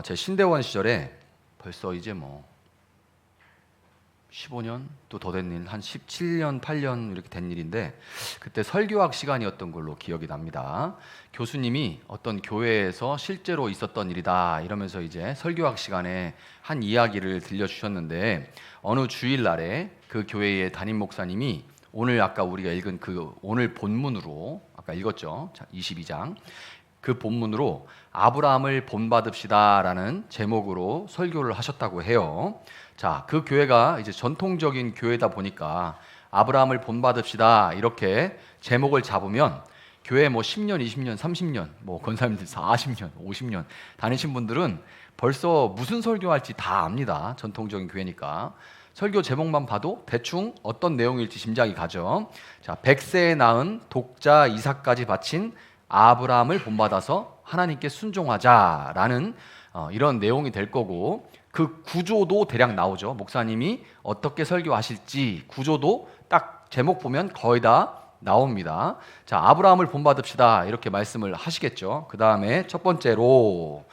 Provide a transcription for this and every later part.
제 신대원 시절에 벌써 이제 15년 또 더 된 일, 한 17년, 8년 이렇게 된 일인데 그때 설교학 시간이었던 걸로 기억이 납니다. 교수님이 어떤 교회에서 실제로 있었던 일이다 이러면서 이제 설교학 시간에 한 이야기를 들려주셨는데 어느 주일날에 그 교회의 담임 목사님이 오늘 아까 우리가 읽은 그 오늘 본문으로 아까 읽었죠. 22장 그 본문으로 아브라함을 본받읍시다라는 제목으로 설교를 하셨다고 해요. 자, 그 교회가 이제 전통적인 교회다 보니까 아브라함을 본받읍시다 이렇게 제목을 잡으면 교회 10년, 20년, 30년, 권사님들 40년, 50년 다니신 분들은 벌써 무슨 설교할지 다 압니다. 전통적인 교회니까. 설교 제목만 봐도 대충 어떤 내용일지 짐작이 가죠. 자, 100세에 낳은 독자 이삭까지 바친 아브라함을 본받아서 하나님께 순종하자라는 이런 내용이 될 거고 그 구조도 대략 나오죠. 목사님이 어떻게 설교하실지 구조도 딱 제목 보면 거의 다 나옵니다. 자, 아브라함을 본받읍시다 이렇게 말씀을 하시겠죠. 그 다음에 첫 번째로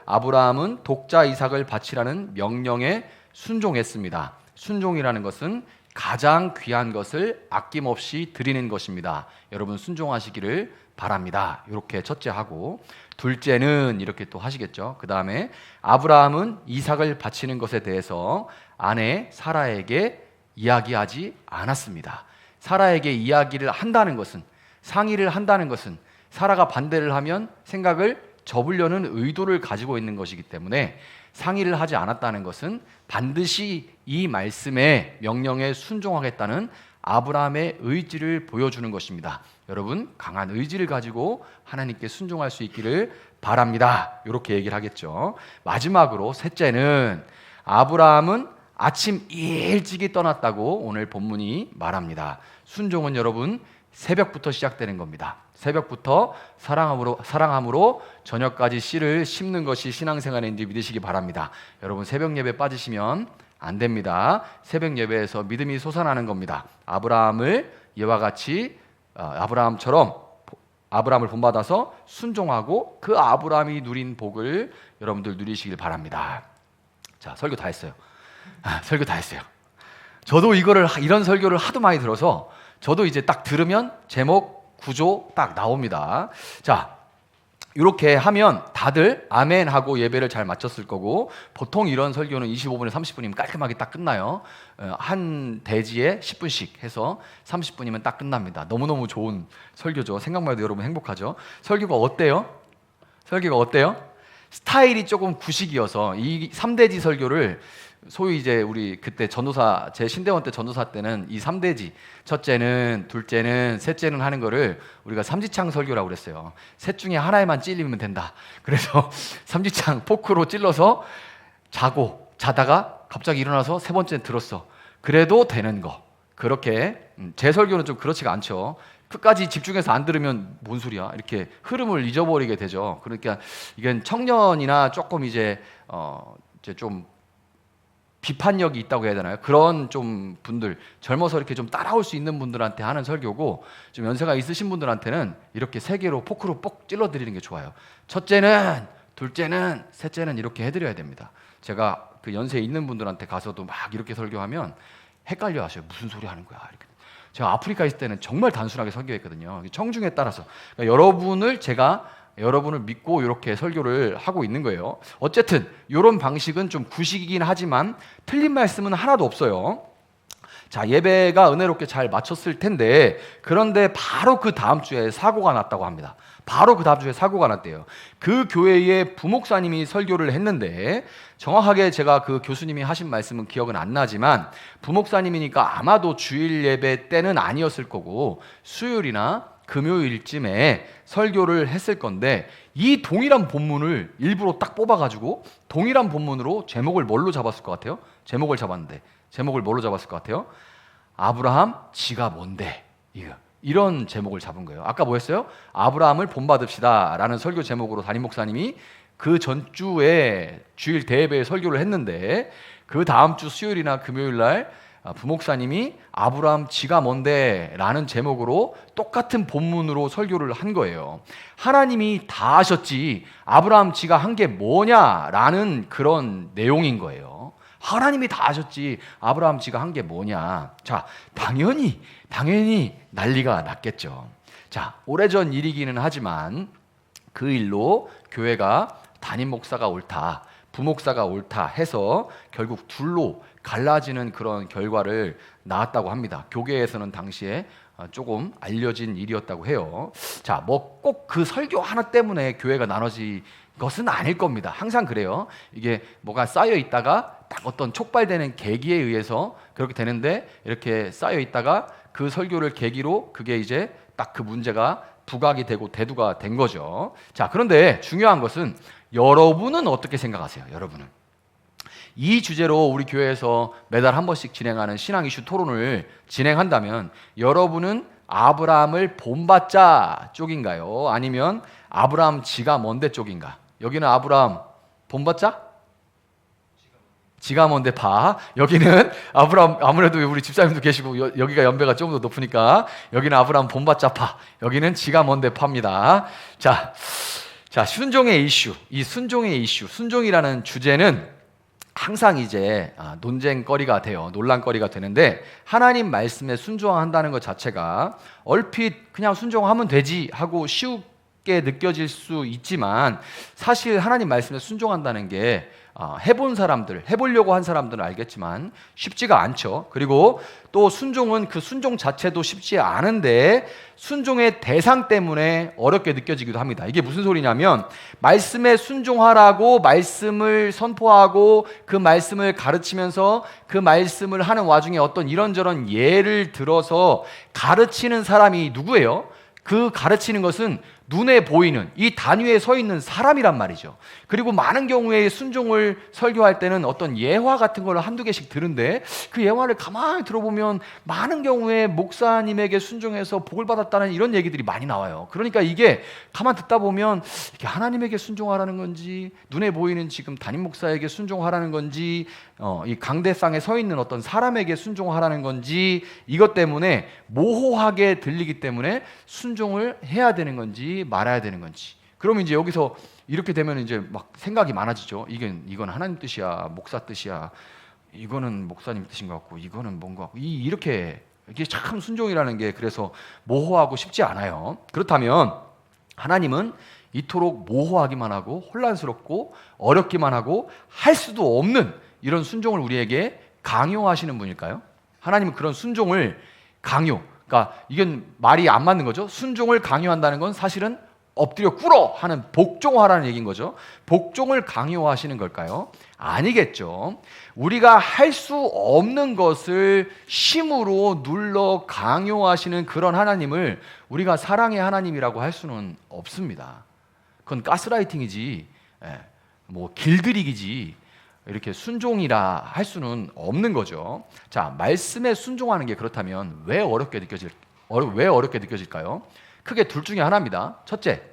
아브라함은 독자 이삭을 바치라는 명령에 순종했습니다. 순종이라는 것은 가장 귀한 것을 아낌없이 드리는 것입니다. 여러분 순종하시기를 바랍니다. 이렇게 첫째 하고 둘째는 이렇게 또 하시겠죠. 그 다음에 아브라함은 이삭을 바치는 것에 대해서 아내 사라에게 이야기하지 않았습니다. 사라에게 이야기를 한다는 것은 상의를 한다는 것은 사라가 반대를 하면 생각을 접으려는 의도를 가지고 있는 것이기 때문에 상의를 하지 않았다는 것은 반드시 이 말씀의 명령에 순종하겠다는 아브라함의 의지를 보여주는 것입니다. 여러분 강한 의지를 가지고 하나님께 순종할 수 있기를 바랍니다. 이렇게 얘기를 하겠죠. 마지막으로 셋째는 아브라함은 아침 일찍이 떠났다고 오늘 본문이 말합니다. 순종은 여러분 새벽부터 시작되는 겁니다. 새벽부터 사랑함으로 저녁까지 씨를 심는 것이 신앙생활인지 믿으시기 바랍니다. 여러분 새벽 예배 빠지시면 안 됩니다. 새벽 예배에서 믿음이 솟아나는 겁니다. 아브라함을 이와 같이 아브라함처럼 아브라함을 본받아서 순종하고 그 아브라함이 누린 복을 여러분들 누리시길 바랍니다. 자, 설교 다 했어요. 설교 다 했어요. 저도 이런 설교를 하도 많이 들어서 저도 이제 딱 들으면 제목, 구조 딱 나옵니다. 자, 이렇게 하면 다들 아멘 하고 예배를 잘 마쳤을 거고 보통 이런 설교는 25분에 30분이면 깔끔하게 딱 끝나요. 한 대지에 10분씩 해서 30분이면 딱 끝납니다. 너무너무 좋은 설교죠. 생각만 해도 여러분 행복하죠. 설교가 어때요? 스타일이 조금 구식이어서 이 3대지 설교를 소위 이제 우리 그때 전도사 제 신대원 때 전도사 때는 이 3대지 첫째는 둘째는 셋째는 하는 거를 우리가 삼지창 설교라고 그랬어요. 셋 중에 하나에만 찔리면 된다. 그래서 삼지창 포크로 찔러서 자다가 갑자기 일어나서 세 번째는 들었어. 그래도 되는 거. 그렇게 제 설교는 좀 그렇지가 않죠. 끝까지 집중해서 안 들으면 뭔 소리야? 이렇게 흐름을 잊어버리게 되죠. 그러니까 이건 청년이나 조금 이제 좀 비판력이 있다고 해야 되나요? 그런 좀 분들 젊어서 이렇게 좀 따라올 수 있는 분들한테 하는 설교고 좀 연세가 있으신 분들한테는 이렇게 세 개로 포크로 뽁 찔러드리는 게 좋아요. 첫째는, 둘째는, 셋째는 이렇게 해드려야 됩니다. 제가 그 연세 있는 분들한테 가서도 막 이렇게 설교하면 헷갈려 하셔요. 무슨 소리 하는 거야? 이렇게. 제가 아프리카 있을 때는 정말 단순하게 설교했거든요. 청중에 따라서 그러니까 여러분을 믿고 이렇게 설교를 하고 있는 거예요. 어쨌든 이런 방식은 좀 구식이긴 하지만 틀린 말씀은 하나도 없어요. 자, 예배가 은혜롭게 잘 마쳤을 텐데 그런데 바로 그 다음 주에 사고가 났다고 합니다. 바로 그 다음 주에 사고가 났대요. 그 교회의 부목사님이 설교를 했는데 정확하게 제가 그 교수님이 하신 말씀은 기억은 안 나지만 부목사님이니까 아마도 주일 예배 때는 아니었을 거고 수요일이나 금요일쯤에 설교를 했을 건데 이 동일한 본문을 일부러 딱 뽑아가지고 동일한 본문으로 제목을 뭘로 잡았을 것 같아요? 제목을 뭘로 잡았을 것 같아요? 아브라함 지가 뭔데? 이런 제목을 잡은 거예요. 아까 뭐였어요? 아브라함을 본받읍시다 라는 설교 제목으로 담임 목사님이 그 전주에 주일 대예배에 설교를 했는데 그 다음 주 수요일이나 금요일 날 부목사님이 아브라함 지가 뭔데 라는 제목으로 똑같은 본문으로 설교를 한 거예요. 하나님이 다 하셨지 아브라함 지가 한 게 뭐냐라는 그런 내용인 거예요. 하나님이 다 하셨지 아브라함 지가 한 게 뭐냐. 자, 당연히 난리가 났겠죠. 자, 오래전 일이기는 하지만 그 일로 교회가 담임 목사가 옳다, 부목사가 옳다 해서 결국 둘로 갈라지는 그런 결과를 낳았다고 합니다. 교계에서는 당시에 조금 알려진 일이었다고 해요. 자, 뭐 꼭 그 설교 하나 때문에 교회가 나눠진 것은 아닐 겁니다. 항상 그래요. 이게 뭐가 쌓여 있다가 딱 어떤 촉발되는 계기에 의해서 그렇게 되는데, 이렇게 쌓여 있다가 그 설교를 계기로 그게 이제 딱 그 문제가 부각이 되고 대두가 된 거죠. 자, 그런데 중요한 것은 여러분은 어떻게 생각하세요? 여러분은 이 주제로 우리 교회에서 매달 한 번씩 진행하는 신앙 이슈 토론을 진행한다면 여러분은 아브라함을 본받자 쪽인가요? 아니면 아브라함 지가 뭔데 쪽인가? 여기는 아브라함 본받자? 지가 뭔데 파. 여기는 아브라함, 아무래도 우리 집사님도 계시고 여기가 연배가 조금 더 높으니까 여기는 아브라함 본받자 파. 여기는 지가 뭔데 파입니다. 자, 순종의 이슈. 이 순종의 이슈, 순종이라는 주제는 항상 이제 논쟁거리가 돼요. 논란거리가 되는데, 하나님 말씀에 순종한다는 것 자체가 얼핏 그냥 순종하면 되지 하고 쉽게 느껴질 수 있지만, 사실 하나님 말씀에 순종한다는 게 해본 사람들, 해보려고 한 사람들은 알겠지만 쉽지가 않죠. 그리고 또 순종은 그 순종 자체도 쉽지 않은데 순종의 대상 때문에 어렵게 느껴지기도 합니다. 이게 무슨 소리냐면, 말씀에 순종하라고 말씀을 선포하고 그 말씀을 가르치면서 그 말씀을 하는 와중에 어떤 이런저런 예를 들어서 가르치는 사람이 누구예요? 그 가르치는 것은 눈에 보이는 이 단위에 서 있는 사람이란 말이죠. 그리고 많은 경우에 순종을 설교할 때는 어떤 예화 같은 걸 한두 개씩 들은데, 그 예화를 가만히 들어보면 많은 경우에 목사님에게 순종해서 복을 받았다는 이런 얘기들이 많이 나와요. 그러니까 이게 가만 듣다 보면 이게 하나님에게 순종하라는 건지, 눈에 보이는 지금 담임 목사에게 순종하라는 건지, 이 강대상에 서 있는 어떤 사람에게 순종하라는 건지, 이것 때문에 모호하게 들리기 때문에 순종을 해야 되는 건지 말아야 되는 건지. 그러면 이제 여기서 이렇게 되면 이제 막 생각이 많아지죠. 이건 하나님 뜻이야, 목사 뜻이야, 이거는 목사님 뜻인 것 같고, 이거는 뭔가 같고, 이게 참 순종이라는 게 그래서 모호하고 쉽지 않아요. 그렇다면 하나님은 이토록 모호하기만 하고 혼란스럽고 어렵기만 하고 할 수도 없는 이런 순종을 우리에게 강요하시는 분일까요? 하나님은 그런 순종을 그러니까 이건 말이 안 맞는 거죠. 순종을 강요한다는 건 사실은 엎드려 꿇어 하는 복종하라는 얘기인 거죠. 복종을 강요하시는 걸까요? 아니겠죠. 우리가 할 수 없는 것을 힘으로 눌러 강요하시는 그런 하나님을 우리가 사랑의 하나님이라고 할 수는 없습니다. 그건 가스라이팅이지, 뭐 길들이기지, 이렇게 순종이라 할 수는 없는 거죠. 자, 말씀에 순종하는 게 그렇다면 왜 어렵게 느껴질까요? 크게 둘 중에 하나입니다. 첫째,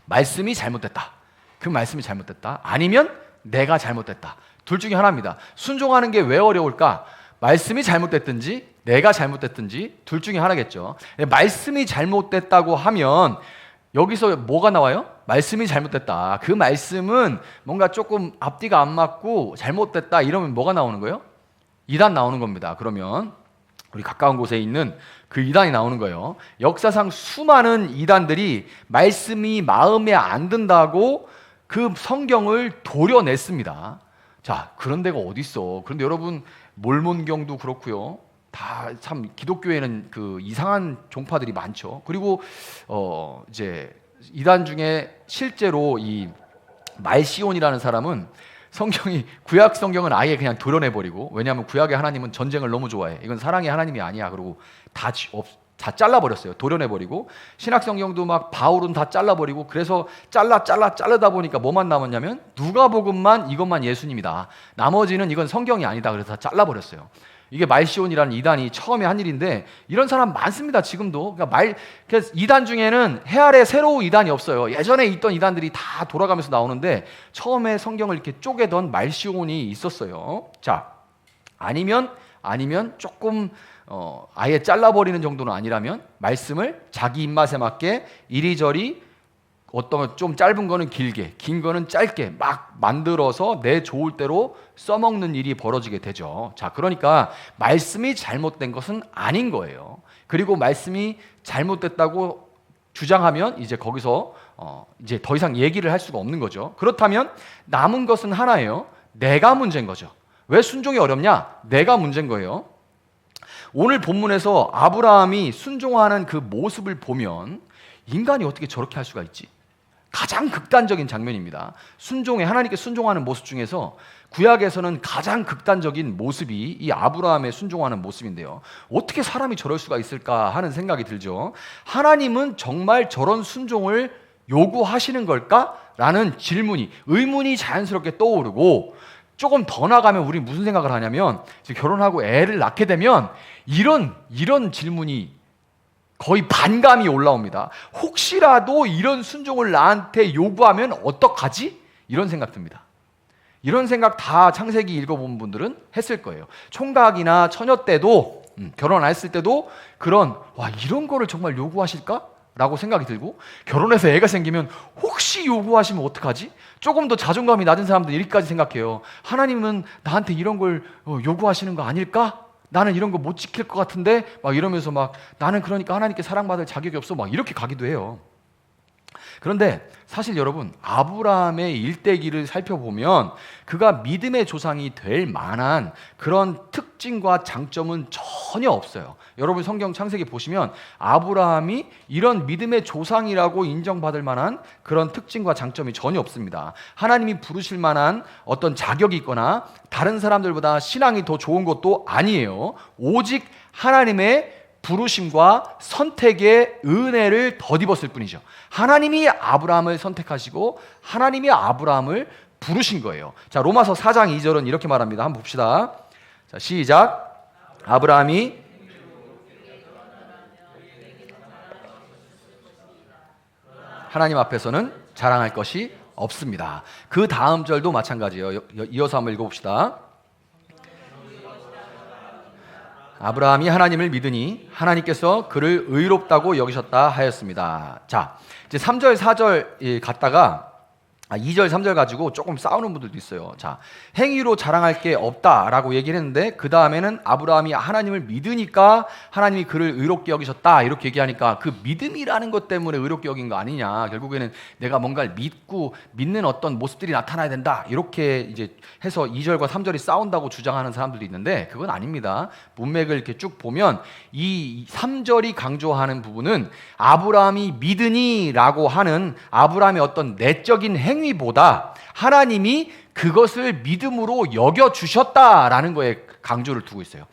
말씀이 잘못됐다. 그 말씀이 잘못됐다. 아니면 내가 잘못됐다. 둘 중에 하나입니다. 순종하는 게 왜 어려울까? 말씀이 잘못됐든지 내가 잘못됐든지 둘 중에 하나겠죠. 말씀이 잘못됐다고 하면 여기서 뭐가 나와요? 말씀이 잘못됐다. 그 말씀은 뭔가 조금 앞뒤가 안 맞고 잘못됐다 이러면 뭐가 나오는 거예요? 이단 나오는 겁니다. 그러면 우리 가까운 곳에 있는 그 이단이 나오는 거예요. 역사상 수많은 이단들이 말씀이 마음에 안 든다고 그 성경을 도려냈습니다. 자, 그런 데가 어디 있어? 그런데 여러분, 몰몬경도 그렇고요. 다 참 기독교에는 그 이상한 종파들이 많죠. 그리고 이제 이단 중에 실제로 이 말시온이라는 사람은 구약 성경은 아예 그냥 도려내 버리고, 왜냐하면 구약의 하나님은 전쟁을 너무 좋아해. 이건 사랑의 하나님이 아니야. 그러고 다 잘라 버렸어요. 도려내 버리고. 신약 성경도 막 바울은 다 잘라 버리고, 그래서 자르다 보니까 뭐만 남았냐면 누가복음만, 이것만 예수님이다. 나머지는 이건 성경이 아니다. 그래서 다 잘라 버렸어요. 이게 말시온이라는 이단이 처음에 한 일인데, 이런 사람 많습니다. 지금도. 그래서 이단 중에는 해 아래 새로운 이단이 없어요. 예전에 있던 이단들이 다 돌아가면서 나오는데, 처음에 성경을 이렇게 쪼개던 말시온이 있었어요. 자, 아니면 아니면 조금 아예 잘라버리는 정도는 아니라면 말씀을 자기 입맛에 맞게 이리저리 어떤 좀 짧은 거는 길게, 긴 거는 짧게 막 만들어서 내 좋을 대로 써먹는 일이 벌어지게 되죠. 자, 그러니까 말씀이 잘못된 것은 아닌 거예요. 그리고 말씀이 잘못됐다고 주장하면 이제 거기서 이제 더 이상 얘기를 할 수가 없는 거죠. 그렇다면 남은 것은 하나예요. 내가 문제인 거죠. 왜 순종이 어렵냐? 내가 문제인 거예요. 오늘 본문에서 아브라함이 순종하는 그 모습을 보면 인간이 어떻게 저렇게 할 수가 있지? 가장 극단적인 장면입니다. 하나님께 순종하는 모습 중에서 구약에서는 가장 극단적인 모습이 이 아브라함의 순종하는 모습인데요. 어떻게 사람이 저럴 수가 있을까 하는 생각이 들죠. 하나님은 정말 저런 순종을 요구하시는 걸까? 라는 의문이 자연스럽게 떠오르고, 조금 더 나가면 우리 무슨 생각을 하냐면, 결혼하고 애를 낳게 되면 이런 질문이 거의 반감이 올라옵니다. 혹시라도 이런 순종을 나한테 요구하면 어떡하지? 이런 생각 듭니다. 이런 생각 다 창세기 읽어본 분들은 했을 거예요. 총각이나 처녀 때도, 결혼 안 했을 때도 이런 거를 정말 요구하실까? 라고 생각이 들고, 결혼해서 애가 생기면 혹시 요구하시면 어떡하지? 조금 더 자존감이 낮은 사람들은 이렇게까지 생각해요. 하나님은 나한테 이런 걸 요구하시는 거 아닐까? 나는 이런 거 못 지킬 것 같은데? 막 이러면서 나는 그러니까 하나님께 사랑받을 자격이 없어. 이렇게 가기도 해요. 그런데 사실 여러분, 아브라함의 일대기를 살펴보면 그가 믿음의 조상이 될 만한 그런 특징과 장점은 전혀 없어요. 여러분 성경 창세기 보시면 아브라함이 이런 믿음의 조상이라고 인정받을 만한 그런 특징과 장점이 전혀 없습니다. 하나님이 부르실 만한 어떤 자격이 있거나 다른 사람들보다 신앙이 더 좋은 것도 아니에요. 오직 하나님의 부르심과 선택의 은혜를 덧입었을 뿐이죠. 하나님이 아브라함을 선택하시고 하나님이 아브라함을 부르신 거예요. 자, 로마서 4장 2절은 이렇게 말합니다. 한번 봅시다. 자, 시작. 아브라함이 하나님 앞에서는 자랑할 것이 없습니다. 그 다음 절도 마찬가지예요. 이어서 한번 읽어봅시다. 아브라함이 하나님을 믿으니 하나님께서 그를 의롭다고 여기셨다 하였습니다. 자, 이제 3절, 4절 갔다가 2절, 3절 가지고 조금 싸우는 분들도 있어요. 자, 행위로 자랑할 게 없다라고 얘기를 했는데 그 다음에는 아브라함이 하나님을 믿으니까 하나님이 그를 의롭게 여기셨다 이렇게 얘기하니까 그 믿음이라는 것 때문에 의롭게 여긴 거 아니냐, 결국에는 내가 뭔가를 믿는 어떤 모습들이 나타나야 된다 이렇게 이제 해서 2절과 3절이 싸운다고 주장하는 사람들도 있는데 그건 아닙니다. 문맥을 이렇게 쭉 보면 이 3절이 강조하는 아브라함이 믿으니라고 하는 아브라함의 어떤 내적인 행위보다 하나님이 그것을 믿음으로 여겨주셨다라는 거에 강조를 두고 있어요.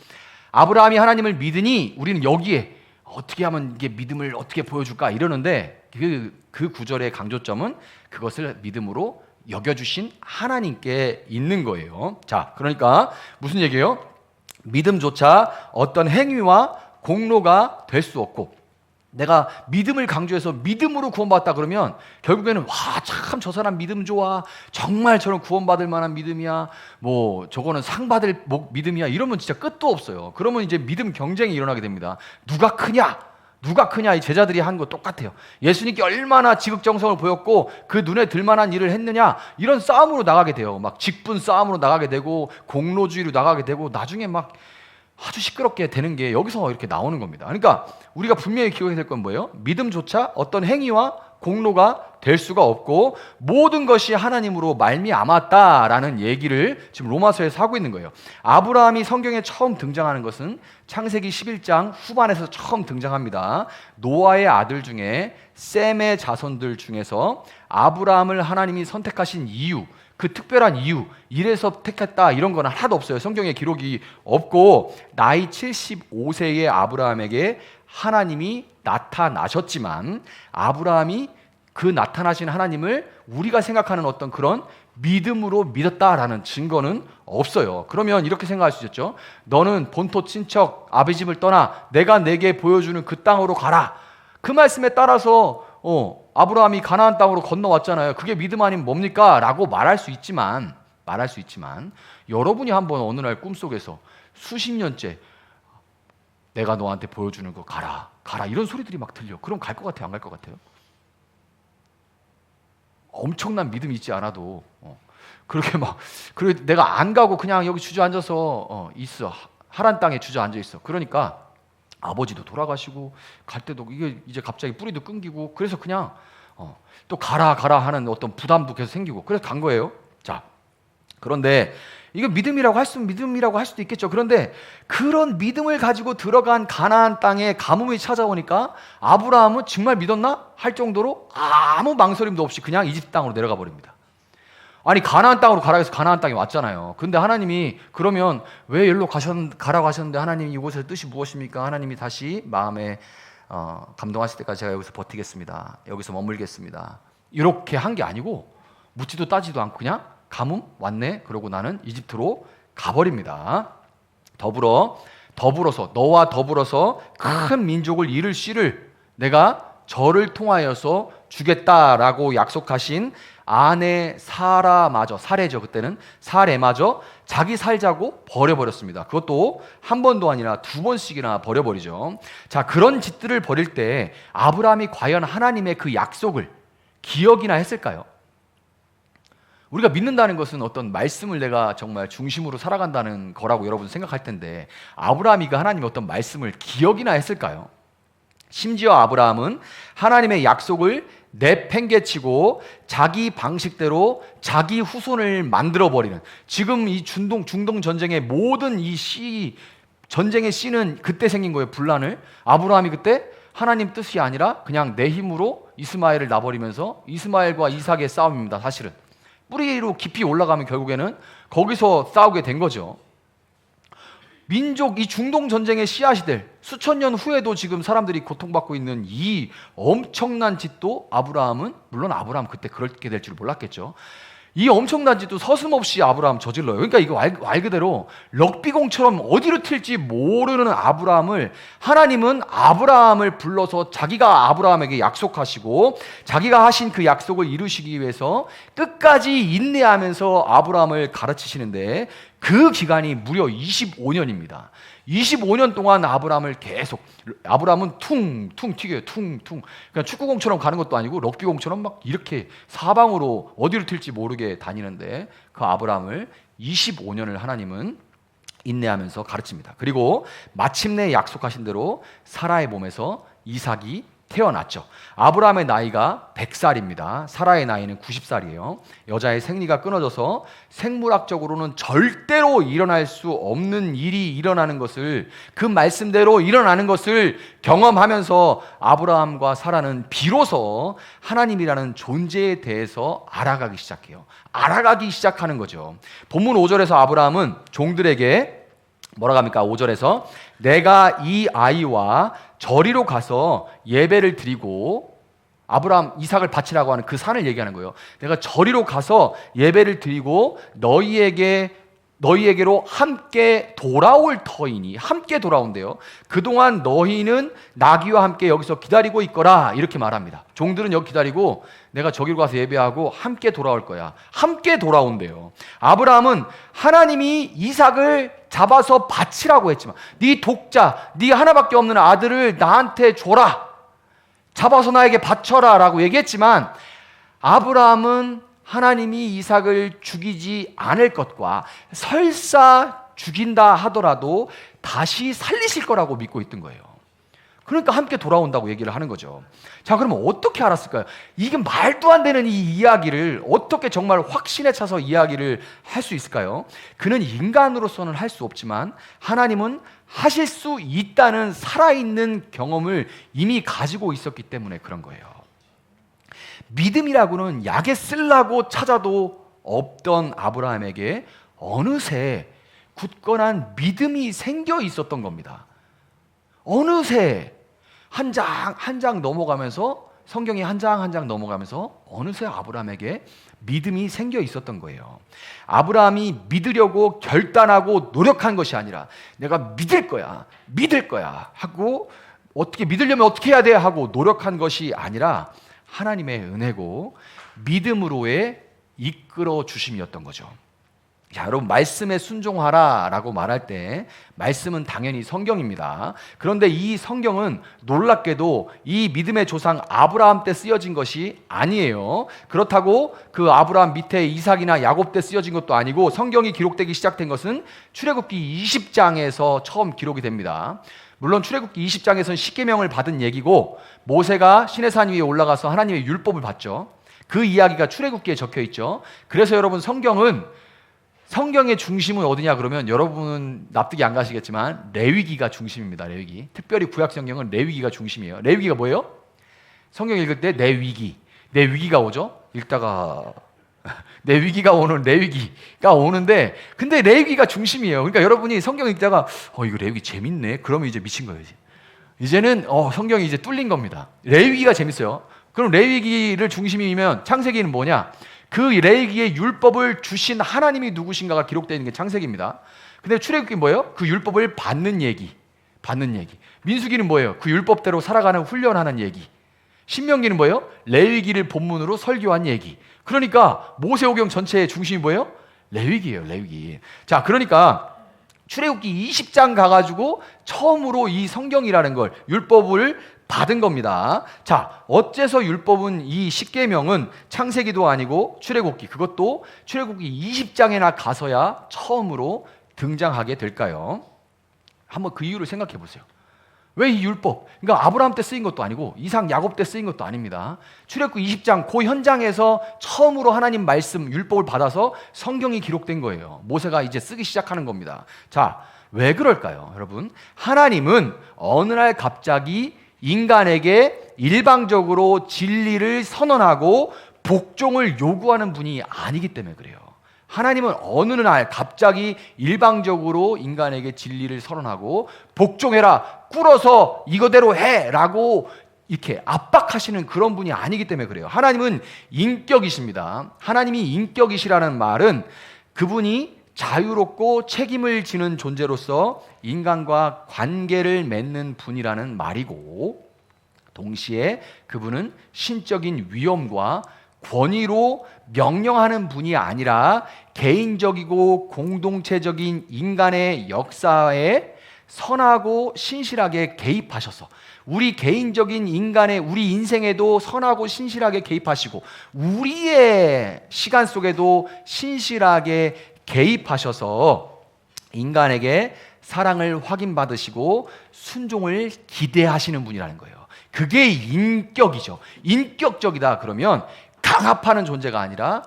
아브라함이 하나님을 믿으니 우리는 여기에 어떻게 하면 이게 믿음을 어떻게 보여줄까 이러는데 그 구절의 강조점은 그것을 믿음으로 여겨주신 하나님께 있는 거예요. 자, 그러니까 무슨 얘기예요? 믿음조차 어떤 행위와 공로가 될 수 없고, 내가 믿음을 강조해서 믿음으로 구원받았다 그러면 결국에는 참 저 사람 믿음 좋아, 정말 저런 구원받을 만한 믿음이야, 저거는 상 받을 믿음이야, 이러면 진짜 끝도 없어요. 그러면 이제 믿음 경쟁이 일어나게 됩니다. 누가 크냐 이 제자들이 한 거 똑같아요. 예수님께 얼마나 지극정성을 보였고 그 눈에 들만한 일을 했느냐, 이런 싸움으로 나가게 돼요. 직분 싸움으로 나가게 되고 공로주의로 나가게 되고 나중에 아주 시끄럽게 되는 게 여기서 이렇게 나오는 겁니다. 그러니까 우리가 분명히 기억해야 될 건 뭐예요? 믿음조차 어떤 행위와 공로가 될 수가 없고 모든 것이 하나님으로 말미암았다라는 얘기를 지금 로마서에서 하고 있는 거예요. 아브라함이 성경에 처음 등장하는 것은 창세기 11장 후반에서 처음 등장합니다. 노아의 아들 중에 셈의 자손들 중에서 아브라함을 하나님이 선택하신 이유, 그 특별한 이유, 이래서 택했다 이런 건 하나도 없어요. 성경에 기록이 없고 나이 75세의 아브라함에게 하나님이 나타나셨지만 아브라함이 그 나타나신 하나님을 우리가 생각하는 어떤 그런 믿음으로 믿었다라는 증거는 없어요. 그러면 이렇게 생각할 수 있죠. 너는 본토 친척 아비 집을 떠나 내가 내게 보여주는 그 땅으로 가라. 그 말씀에 따라서 아브라함이 가나안 땅으로 건너왔잖아요. 그게 믿음 아니면 뭡니까? 라고 말할 수 있지만 여러분이 한번 어느 날 꿈속에서 수십 년째 내가 너한테 보여주는 거 가라 가라 이런 소리들이 막 들려. 그럼 갈 것 같아요? 안 갈 것 같아요? 엄청난 믿음이 있지 않아도 그렇게 막 그리고 내가 안 가고 그냥 여기 주저앉아서 있어. 하란 땅에 주저앉아 있어. 그러니까 아버지도 돌아가시고 갈 때도 이게 이제 갑자기 뿌리도 끊기고 그래서 그냥 또 가라 가라 하는 어떤 부담도 계속 생기고 그래서 간 거예요. 자, 그런데 이거 믿음이라고 할 수도 있겠죠. 그런데 그런 믿음을 가지고 들어간 가나안 땅에 가뭄이 찾아오니까 아브라함은 정말 믿었나? 할 정도로 아무 망설임도 없이 그냥 이집트 땅으로 내려가 버립니다. 아니 가나안 땅으로 가라 해서 가나안 땅에 왔잖아요. 근데 하나님이 그러면 왜 여기로 가라고 하셨는데 하나님 이곳의 뜻이 무엇입니까? 하나님이 다시 마음에 감동하실 때까지 제가 여기서 버티겠습니다. 여기서 머물겠습니다. 이렇게 한 게 아니고 묻지도 따지도 않고 그냥 가뭄 왔네. 그러고 나는 이집트로 가버립니다. 더불어서 너와 더불어서 큰 민족을 이룰 씨를 내가 저를 통하여서 주겠다라고 약속하신 아내 사례죠. 그때는 사례마저 자기 살자고 버려버렸습니다. 그것도 한 번도 아니라 두 번씩이나 버려버리죠. 자, 그런 짓들을 벌일 때 아브라함이 과연 하나님의 그 약속을 기억이나 했을까요? 우리가 믿는다는 것은 어떤 말씀을 내가 정말 중심으로 살아간다는 거라고 여러분 생각할 텐데 아브라함이 그 하나님의 어떤 말씀을 기억이나 했을까요? 심지어 아브라함은 하나님의 약속을 내팽개치고 자기 방식대로 자기 후손을 만들어버리는, 지금 이 중동 전쟁의 모든 전쟁의 씨는 그때 생긴 거예요. 분란을. 아브라함이 그때 하나님 뜻이 아니라 그냥 내 힘으로 이스마엘을 놔버리면서 이스마엘과 이삭의 싸움입니다. 사실은 뿌리로 깊이 올라가면 결국에는 거기서 싸우게 된 거죠. 민족, 이 중동 전쟁의 씨앗이들 수천 년 후에도 지금 사람들이 고통받고 있는 이 엄청난 짓도 물론 아브라함 그때 그렇게 될 줄 몰랐겠죠. 이 엄청난 짓도 서슴없이 아브라함 저질러요. 그러니까 이거 말 그대로 럭비공처럼 어디로 튈지 모르는 아브라함을 하나님은 아브라함을 불러서 자기가 아브라함에게 약속하시고 자기가 하신 그 약속을 이루시기 위해서 끝까지 인내하면서 아브라함을 가르치시는데 그 기간이 무려 25년입니다. 25년 동안 아브라함은 퉁퉁 튀겨요. 퉁퉁. 그냥 축구공처럼 가는 것도 아니고 럭비공처럼 막 이렇게 사방으로 어디로 튈지 모르게 다니는데 그 아브라함을 25년을 하나님은 인내하면서 가르칩니다. 그리고 마침내 약속하신 대로 사라의 몸에서 이삭이 태어났죠. 아브라함의 나이가 100살입니다. 사라의 나이는 90살이에요. 여자의 생리가 끊어져서 생물학적으로는 절대로 일어날 수 없는 일이 일어나는 것을, 그 말씀대로 일어나는 것을 경험하면서 아브라함과 사라는 비로소 하나님이라는 존재에 대해서 알아가기 시작하는 거죠. 본문 5절에서 아브라함은 종들에게 뭐라고 합니까? 5절에서 내가 이 아이와 저리로 가서 예배를 드리고, 이삭을 바치라고 하는 그 산을 얘기하는 거예요. 내가 저리로 가서 예배를 드리고 너희에게로 함께 돌아올 터이니, 함께 돌아온대요. 그동안 너희는 나귀와 함께 여기서 기다리고 있거라, 이렇게 말합니다. 종들은 여기 기다리고 내가 저기로 가서 예배하고 함께 돌아올 거야. 함께 돌아온대요. 아브라함은 하나님이 이삭을 잡아서 바치라고 했지만, 네 독자, 네 하나밖에 없는 아들을 나한테 줘라, 잡아서 나에게 바쳐라 라고 얘기했지만, 아브라함은 하나님이 이삭을 죽이지 않을 것과 설사 죽인다 하더라도 다시 살리실 거라고 믿고 있던 거예요. 그러니까 함께 돌아온다고 얘기를 하는 거죠. 자, 그러면 어떻게 알았을까요? 이게 말도 안 되는 이 이야기를 어떻게 정말 확신에 차서 이야기를 할 수 있을까요? 그는 인간으로서는 할 수 없지만 하나님은 하실 수 있다는 살아있는 경험을 이미 가지고 있었기 때문에 그런 거예요. 믿음이라고는 약에 쓰려고 찾아도 없던 아브라함에게 어느새 굳건한 믿음이 생겨 있었던 겁니다. 어느새 한 장 넘어가면서, 성경이 한 장 넘어가면서 어느새 아브라함에게 믿음이 생겨 있었던 거예요. 아브라함이 믿으려고 결단하고 노력한 것이 아니라 내가 믿을 거야 하고, 어떻게 믿으려면 어떻게 해야 돼 하고 노력한 것이 아니라 하나님의 은혜고 믿음으로의 이끌어 주심이었던 거죠. 자, 여러분 말씀에 순종하라라고 말할 때 말씀은 당연히 성경입니다. 그런데 이 성경은 놀랍게도 이 믿음의 조상 아브라함 때 쓰여진 것이 아니에요. 그렇다고 그 아브라함 밑에 이삭이나 야곱 때 쓰여진 것도 아니고 성경이 기록되기 시작된 것은 출애굽기 20장에서 처음 기록이 됩니다. 물론 출애굽기 20장에서는 십계명을 받은 얘기고 모세가 시내산 위에 올라가서 하나님의 율법을 받죠. 그 이야기가 출애굽기에 적혀 있죠. 그래서 여러분 성경의 중심은 어디냐 그러면 여러분은 납득이 안 가시겠지만 레위기가 중심입니다. 레위기. 특별히 구약 성경은 레위기가 중심이에요. 레위기가 뭐예요? 성경 읽을 때 내 위기가 오죠. 읽다가 내 위기가 오는 레위기가 오는데 근데 레위기가 중심이에요. 그러니까 여러분이 성경 읽다가 이거 레위기 재밌네. 그러면 이제 미친 거예요. 이제는 성경이 이제 뚫린 겁니다. 레위기가 재밌어요. 그럼 레위기를 중심이면 창세기는 뭐냐? 그 레위기의 율법을 주신 하나님이 누구신가가 기록되어 있는 게 창세기입니다. 근데 출애굽기 뭐예요? 그 율법을 받는 얘기. 민수기는 뭐예요? 그 율법대로 살아가는 훈련하는 얘기. 신명기는 뭐예요? 레위기를 본문으로 설교한 얘기. 그러니까 모세오경 전체의 중심이 뭐예요? 레위기예요, 레위기. 자, 그러니까 출애굽기 20장 가가지고 처음으로 이 성경이라는 걸 율법을 받은 겁니다. 자, 어째서 율법은 이 십계명은 창세기도 아니고 출애굽기, 그것도 출애굽기 20장에나 가서야 처음으로 등장하게 될까요? 한번 그 이유를 생각해 보세요. 왜 이 율법? 그러니까 아브라함 때 쓰인 것도 아니고 이삭, 야곱 때 쓰인 것도 아닙니다. 출애굽기 20장 그 현장에서 처음으로 하나님 말씀 율법을 받아서 성경이 기록된 거예요. 모세가 이제 쓰기 시작하는 겁니다. 자, 왜 그럴까요, 여러분? 하나님은 어느 날 갑자기 인간에게 일방적으로 진리를 선언하고 복종을 요구하는 분이 아니기 때문에 그래요. 하나님은 어느 날 갑자기 일방적으로 인간에게 진리를 선언하고 복종해라, 꿇어서 이거대로 해라고 이렇게 압박하시는 그런 분이 아니기 때문에 그래요. 하나님은 인격이십니다. 하나님이 인격이시라는 말은 그분이 자유롭고 책임을 지는 존재로서 인간과 관계를 맺는 분이라는 말이고, 동시에 그분은 신적인 위엄과 권위로 명령하는 분이 아니라 개인적이고 공동체적인 인간의 역사에 선하고 신실하게 개입하셔서 우리 개인적인 인간의 우리 인생에도 선하고 신실하게 개입하시고 우리의 시간 속에도 신실하게 개입하셔서 인간에게 사랑을 확인받으시고 순종을 기대하시는 분이라는 거예요. 그게 인격이죠. 인격적이다 그러면 강압하는 존재가 아니라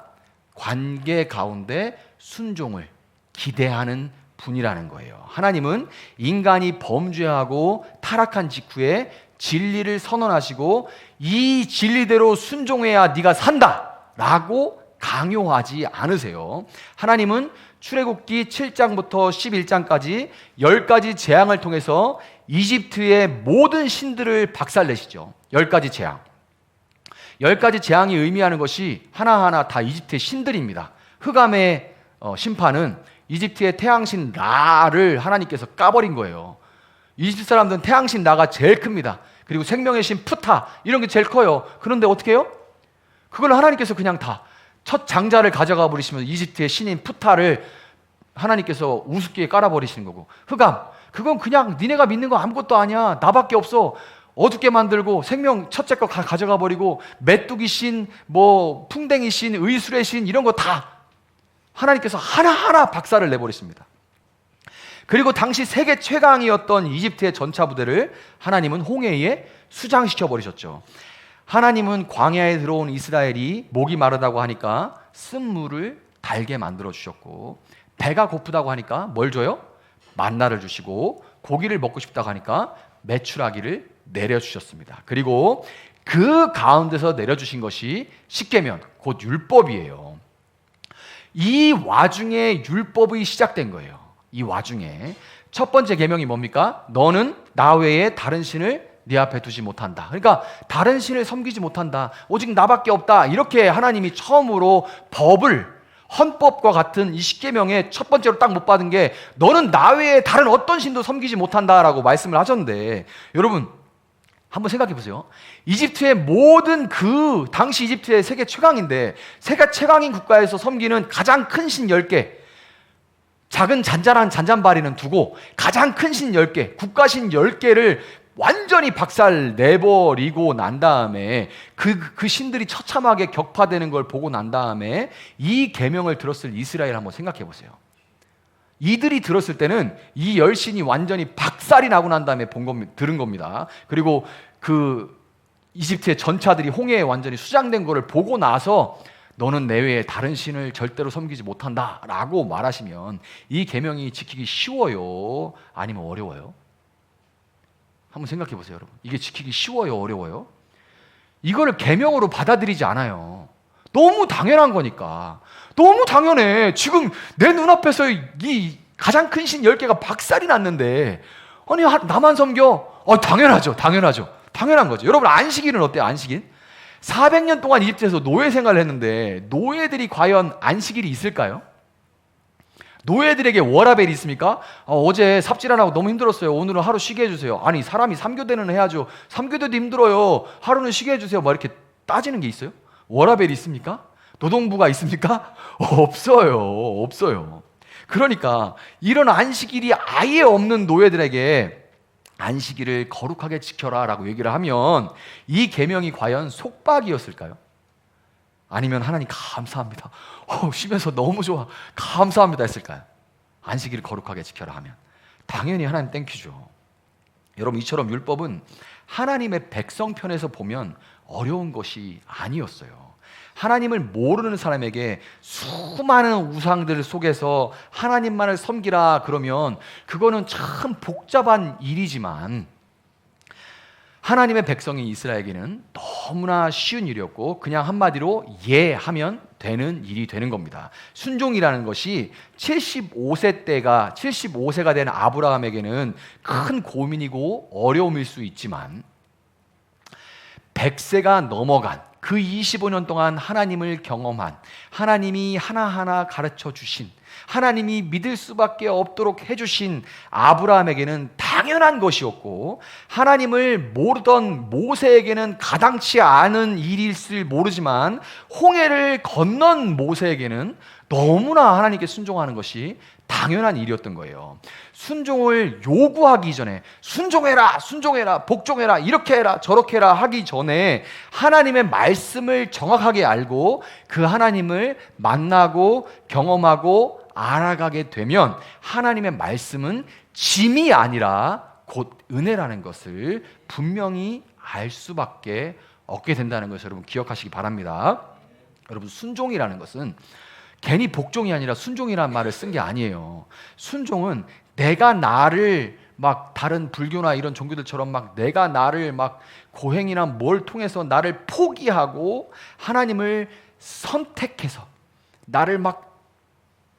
관계 가운데 순종을 기대하는 분이라는 거예요. 하나님은 인간이 범죄하고 타락한 직후에 진리를 선언하시고 이 진리대로 순종해야 네가 산다라고 강요하지 않으세요. 하나님은 출애굽기 7장부터 11장까지 10가지 재앙을 통해서 이집트의 모든 신들을 박살내시죠. 10가지 재앙. 10가지 재앙이 의미하는 것이 하나하나 다 이집트의 신들입니다. 흑암의 심판은 이집트의 태양신 라를 하나님께서 까버린 거예요. 이집트 사람들은 태양신 라가 제일 큽니다. 그리고 생명의 신 푸타 이런 게 제일 커요. 그런데 어떻게 해요? 그걸 하나님께서 그냥 다 첫 장자를 가져가 버리시면 이집트의 신인 푸타를 하나님께서 우습게 깔아버리시는 거고, 흑암 그건 그냥 니네가 믿는 거 아무것도 아니야, 나밖에 없어, 어둡게 만들고 생명 첫째 거 가져가 버리고 메뚜기 신, 뭐 풍뎅이 신, 의술의 신 이런 거 다 하나님께서 하나하나 박살을 내버리십니다. 그리고 당시 세계 최강이었던 이집트의 전차 부대를 하나님은 홍해에 수장시켜 버리셨죠. 하나님은 광야에 들어온 이스라엘이 목이 마르다고 하니까 쓴물을 달게 만들어 주셨고, 배가 고프다고 하니까 뭘 줘요? 만나를 주시고, 고기를 먹고 싶다고 하니까 메추라기를 내려주셨습니다. 그리고 그 가운데서 내려주신 것이 십계명, 곧 율법이에요. 이 와중에 율법이 시작된 거예요. 이 와중에 첫 번째 계명이 뭡니까? 너는 나 외에 다른 신을 네 앞에 두지 못한다. 그러니까 다른 신을 섬기지 못한다. 오직 나밖에 없다. 이렇게 하나님이 처음으로 법을, 헌법과 같은 이 십계명의 첫 번째로 딱 못 받은 게 너는 나 외에 다른 어떤 신도 섬기지 못한다라고 말씀을 하셨는데, 여러분 한번 생각해 보세요. 이집트의 모든 그 당시 이집트의 세계 최강인데, 세계 최강인 국가에서 섬기는 가장 큰 신 10개, 작은 잔잔한 잔잔바리는 두고 가장 큰 신 10개, 국가신 10개를 완전히 박살 내버리고 난 다음에 그 신들이 처참하게 격파되는 걸 보고 난 다음에 이 계명을 들었을 이스라엘 한번 생각해 보세요. 이들이 들었을 때는 이 10신이 완전히 박살이 나고 난 다음에 들은 겁니다. 그리고 그 이집트의 전차들이 홍해에 완전히 수장된 거를 보고 나서 너는 내 외에 다른 신을 절대로 섬기지 못한다 라고 말하시면 이 계명이 지키기 쉬워요? 아니면 어려워요? 한번 생각해 보세요, 여러분. 이게 지키기 쉬워요, 어려워요? 이거를 계명으로 받아들이지 않아요. 너무 당연한 거니까. 너무 당연해. 지금 내 눈앞에서 이 가장 큰 신 10개가 박살이 났는데 아니 나만 섬겨? 당연하죠. 당연한 거죠. 여러분 안식일은 어때요? 안식일? 400년 동안 이집트에서 노예 생활을 했는데 노예들이 과연 안식일이 있을까요? 노예들에게 워라벨이 있습니까? 어제 삽질 안 하고 너무 힘들었어요. 오늘은 하루 쉬게 해주세요. 아니 사람이 3교대는 해야죠. 3교대도 힘들어요. 하루는 쉬게 해주세요. 뭐 이렇게 따지는 게 있어요? 워라벨이 있습니까? 노동부가 있습니까? 없어요. 그러니까 이런 안식일이 아예 없는 노예들에게 안식일을 거룩하게 지켜라 라고 얘기를 하면 이 계명이 과연 속박이었을까요? 아니면 하나님 감사합니다. 쉬면서 너무 좋아. 감사합니다 했을까요? 안식일을 거룩하게 지켜라 하면 당연히 하나님 땡큐죠. 여러분 이처럼 율법은 하나님의 백성 편에서 보면 어려운 것이 아니었어요. 하나님을 모르는 사람에게 수많은 우상들 속에서 하나님만을 섬기라 그러면 그거는 참 복잡한 일이지만 하나님의 백성인 이스라엘에게는 너무나 쉬운 일이었고 그냥 한마디로 예 하면 되는 일이 되는 겁니다. 순종이라는 것이 75세가 된 아브라함에게는 큰 고민이고 어려움일 수 있지만 100세가 넘어간 그 25년 동안 하나님을 경험한 하나님이 하나하나 가르쳐 주신 하나님이 믿을 수밖에 없도록 해주신 아브라함에게는 당연한 것이었고 하나님을 모르던 모세에게는 가당치 않은 일일을 모르지만 홍해를 건넌 모세에게는 너무나 하나님께 순종하는 것이 당연한 일이었던 거예요. 순종을 요구하기 전에 순종해라, 복종해라, 이렇게 해라, 저렇게 해라 하기 전에 하나님의 말씀을 정확하게 알고 그 하나님을 만나고 경험하고 알아가게 되면 하나님의 말씀은 짐이 아니라 곧 은혜라는 것을 분명히 알 수밖에 없게 된다는 것을 여러분 기억하시기 바랍니다. 여러분 순종이라는 것은 괜히 복종이 아니라 순종이라는 말을 쓴 게 아니에요. 순종은 내가 나를 막 다른 불교나 이런 종교들처럼 막 내가 나를 막 고행이나 뭘 통해서 나를 포기하고 하나님을 선택해서 나를 막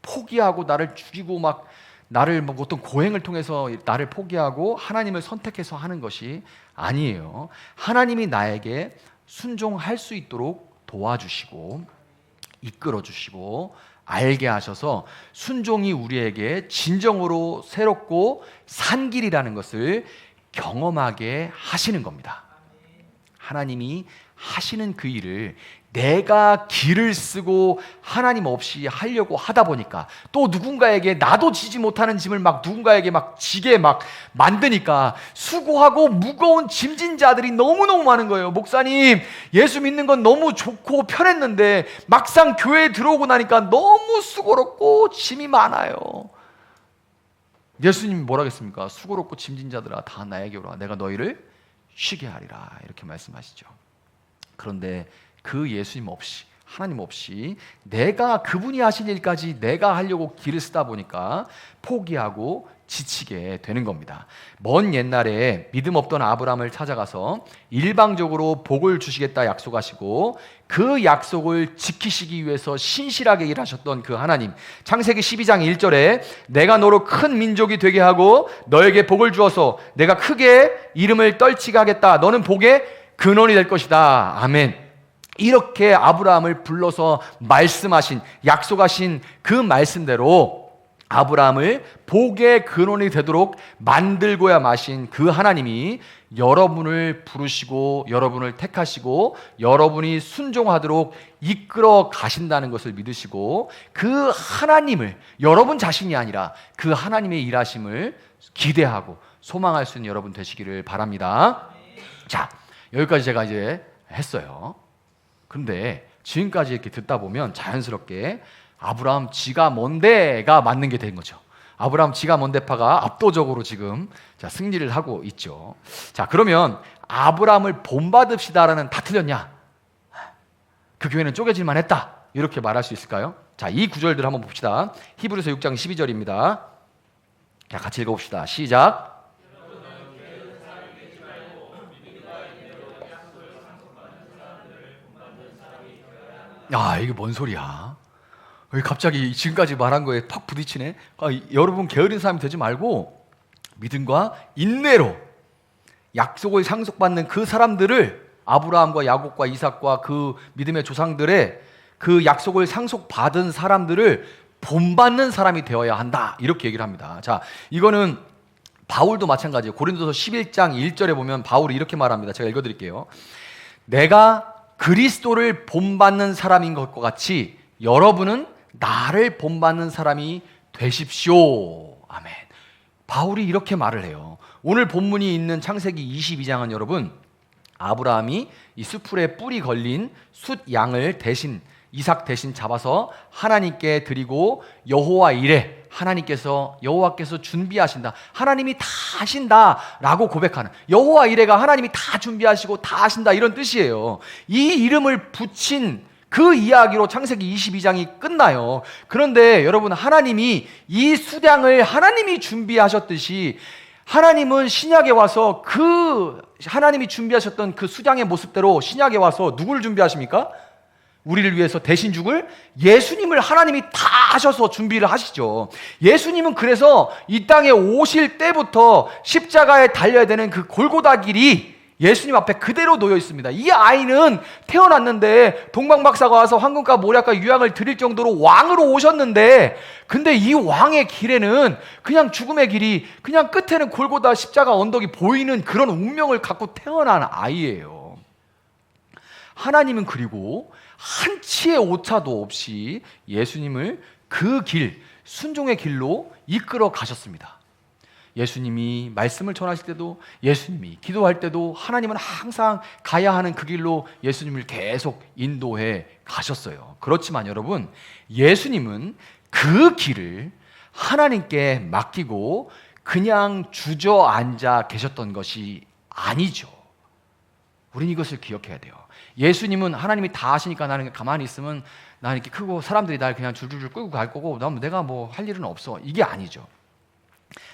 포기하고 나를 죽이고 막 나를 뭐 어떤 고행을 통해서 나를 포기하고 하나님을 선택해서 하는 것이 아니에요. 하나님이 나에게 순종할 수 있도록 도와주시고 이끌어 주시고 알게 하셔서 순종이 우리에게 진정으로 새롭고 산 길이라는 것을 경험하게 하시는 겁니다. 하나님이 하시는 그 일을 내가 길을 쓰고 하나님 없이 하려고 하다 보니까 또 누군가에게 나도 지지 못하는 짐을 막 누군가에게 막 지게 막 만드니까 수고하고 무거운 짐진 자들이 너무너무 많은 거예요. 목사님, 예수 믿는 건 너무 좋고 편했는데 막상 교회에 들어오고 나니까 너무 수고롭고 짐이 많아요. 예수님이 뭐라 했습니까? 수고롭고 짐진 자들아 다 나에게 오라. 내가 너희를 쉬게 하리라. 이렇게 말씀하시죠. 그런데 그 예수님 없이 하나님 없이 내가 그분이 하실 일까지 내가 하려고 길을 쓰다 보니까 포기하고 지치게 되는 겁니다. 먼 옛날에 믿음 없던 아브라함을 찾아가서 일방적으로 복을 주시겠다 약속하시고 그 약속을 지키시기 위해서 신실하게 일하셨던 그 하나님, 창세기 12장 1절에 내가 너로 큰 민족이 되게 하고 너에게 복을 주어서 내가 크게 이름을 떨치게 하겠다. 너는 복의 근원이 될 것이다. 아멘. 이렇게 아브라함을 불러서 말씀하신 약속하신 그 말씀대로 아브라함을 복의 근원이 되도록 만들고야 마신 그 하나님이 여러분을 부르시고 여러분을 택하시고 여러분이 순종하도록 이끌어 가신다는 것을 믿으시고 그 하나님을, 여러분 자신이 아니라 그 하나님의 일하심을 기대하고 소망할 수 있는 여러분 되시기를 바랍니다. 자, 여기까지 제가 이제 했어요. 그런데 지금까지 이렇게 듣다 보면 자연스럽게 아브라함 지가 뭔데가 맞는 게 된 거죠. 아브라함 지가 뭔데파가 압도적으로 지금 승리를 하고 있죠. 자, 그러면 아브라함을 본받읍시다라는 다 틀렸냐? 그 교회는 쪼개질만 했다, 이렇게 말할 수 있을까요? 자, 이 구절들 한번 봅시다. 히브리서 6장 12절입니다. 자, 같이 읽어봅시다. 시작. 야, 이게 뭔 소리야? 왜 갑자기 지금까지 말한 거에 팍 부딪히네? 여러분 게으른 사람이 되지 말고 믿음과 인내로 약속을 상속받는 그 사람들을, 아브라함과 야곱과 이삭과 그 믿음의 조상들의 그 약속을 상속받은 사람들을 본받는 사람이 되어야 한다, 이렇게 얘기를 합니다. 자, 이거는 바울도 마찬가지예요. 고린도서 11장 1절에 보면 바울이 이렇게 말합니다. 제가 읽어드릴게요. 내가 그리스도를 본받는 사람인 것과 같이 여러분은 나를 본받는 사람이 되십시오. 아멘. 바울이 이렇게 말을 해요. 오늘 본문이 있는 창세기 22장은 여러분, 아브라함이 이 숯불에 뿔이 걸린 숫 양을 대신, 이삭 대신 잡아서 하나님께 드리고 여호와 이레, 여호와께서 준비하신다, 하나님이 다 하신다라고 고백하는, 여호와 이레가 하나님이 다 준비하시고 다 하신다, 이런 뜻이에요. 이 이름을 붙인 그 이야기로 창세기 22장이 끝나요. 그런데 여러분, 하나님이 이 수량을 하나님이 준비하셨듯이 하나님은 신약에 와서 그 하나님이 준비하셨던 그 수량의 모습대로 신약에 와서 누구를 준비하십니까? 우리를 위해서 대신 죽을 예수님을 하나님이 다 하셔서 준비를 하시죠. 예수님은 그래서 이 땅에 오실 때부터 십자가에 달려야 되는 그 골고다 길이 예수님 앞에 그대로 놓여 있습니다. 이 아이는 태어났는데 동방박사가 와서 황금과 모략과 유향을 드릴 정도로 왕으로 오셨는데, 근데 이 왕의 길에는 그냥 죽음의 길이, 그냥 끝에는 골고다 십자가 언덕이 보이는 그런 운명을 갖고 태어난 아이예요. 하나님은 그리고 한치의 오차도 없이 예수님을 그 길, 순종의 길로 이끌어 가셨습니다. 예수님이 말씀을 전하실 때도, 예수님이 기도할 때도 하나님은 항상 가야 하는 그 길로 예수님을 계속 인도해 가셨어요. 그렇지만 여러분, 예수님은 그 길을 하나님께 맡기고 그냥 주저앉아 계셨던 것이 아니죠. 우린 이것을 기억해야 돼요. 예수님은 하나님이 다 하시니까 나는 가만히 있으면 나는 이렇게 크고 사람들이 날 그냥 줄줄줄 끌고 갈 거고 내가 뭐 할 일은 없어, 이게 아니죠.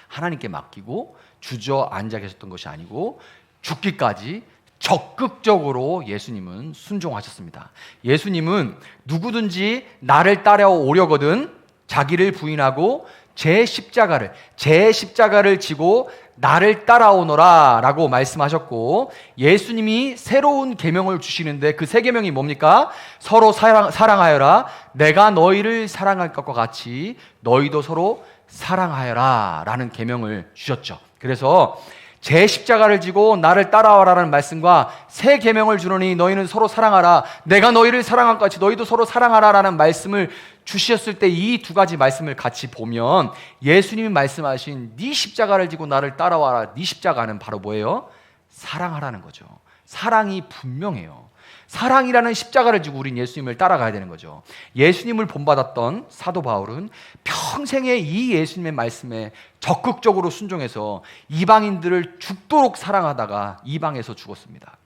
하나님께 맡기고 주저앉아 계셨던 것이 아니고 죽기까지 적극적으로 예수님은 순종하셨습니다. 예수님은 누구든지 나를 따라오려거든 자기를 부인하고 제 십자가를 지고 나를 따라오너라 라고 말씀하셨고, 예수님이 새로운 계명을 주시는데 그 새 계명이 뭡니까? 서로 사랑하여라. 내가 너희를 사랑할 것과 같이 너희도 서로 사랑하여라 라는 계명을 주셨죠. 그래서 제 십자가를 지고 나를 따라와라는 말씀과 새 계명을 주노니 너희는 서로 사랑하라, 내가 너희를 사랑한 것 같이 너희도 서로 사랑하라 라는 말씀을 주셨을 때 이 두 가지 말씀을 같이 보면 예수님이 말씀하신 네 십자가를 지고 나를 따라와라, 네 십자가는 바로 뭐예요? 사랑하라는 거죠. 사랑이 분명해요. 사랑이라는 십자가를 지고 우린 예수님을 따라가야 되는 거죠. 예수님을 본받았던 사도 바울은 평생에 이 예수님의 말씀에 적극적으로 순종해서 이방인들을 죽도록 사랑하다가 이방에서 죽었습니다.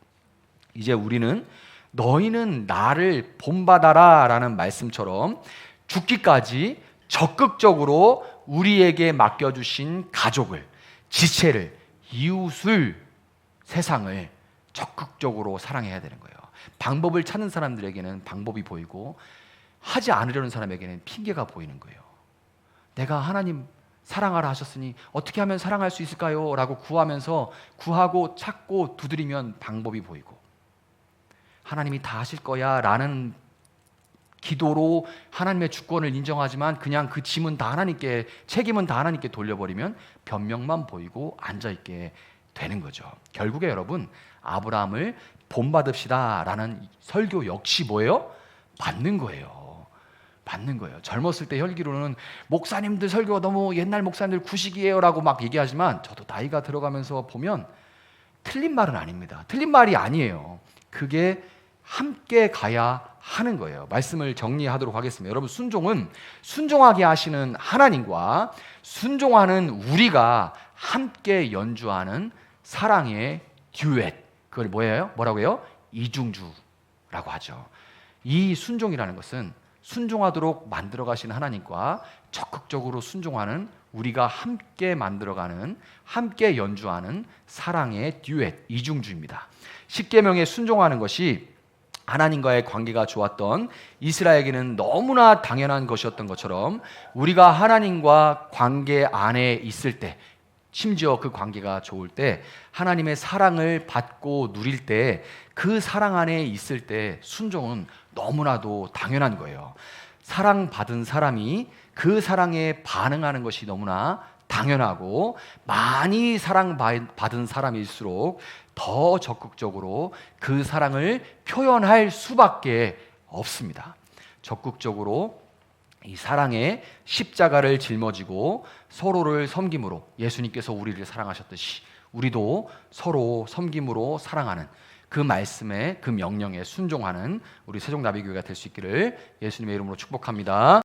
이제 우리는 너희는 나를 본받아라 라는 말씀처럼 죽기까지 적극적으로 우리에게 맡겨주신 가족을, 지체를, 이웃을, 세상을 적극적으로 사랑해야 되는 거예요. 방법을 찾는 사람들에게는 방법이 보이고 하지 않으려는 사람에게는 핑계가 보이는 거예요. 내가 하나님 사랑하라 하셨으니 어떻게 하면 사랑할 수 있을까요? 라고 구하고 찾고 두드리면 방법이 보이고, 하나님이 다 하실 거야 라는 기도로 하나님의 주권을 인정하지만 그냥 그 책임은 다 하나님께 돌려버리면 변명만 보이고 앉아있게 되는 거죠. 결국에 여러분, 아브라함을 본받읍시다라는 설교 역시 뭐예요? 받는 거예요. 받는 거예요. 젊었을 때 혈기로는 목사님들 설교가 너무 옛날 목사님들 구식이에요라고 막 얘기하지만 저도 나이가 들어가면서 보면 틀린 말은 아닙니다. 틀린 말이 아니에요. 그게 함께 가야 하는 거예요. 말씀을 정리하도록 하겠습니다. 여러분, 순종은 순종하게 하시는 하나님과 순종하는 우리가 함께 연주하는 사랑의 듀엣. 그걸 뭐라고 해요? 이중주라고 하죠. 이 순종이라는 것은 순종하도록 만들어 가시는 하나님과 적극적으로 순종하는 우리가 함께 만들어가는, 함께 연주하는 사랑의 듀엣, 이중주입니다. 십계명에 순종하는 것이 하나님과의 관계가 좋았던 이스라엘에게는 너무나 당연한 것이었던 것처럼 우리가 하나님과 관계 안에 있을 때, 심지어 그 관계가 좋을 때, 하나님의 사랑을 받고 누릴 때, 그 사랑 안에 있을 때 순종은 너무나도 당연한 거예요. 사랑받은 사람이 그 사랑에 반응하는 것이 너무나 당연하고, 많이 사랑받은 사람일수록 더 적극적으로 그 사랑을 표현할 수밖에 없습니다. 적극적으로 이 사랑의 십자가를 짊어지고 서로를 섬김으로, 예수님께서 우리를 사랑하셨듯이 우리도 서로 섬김으로 사랑하는 그 말씀에, 그 명령에 순종하는 우리 세종나비교회가 될 수 있기를 예수님의 이름으로 축복합니다.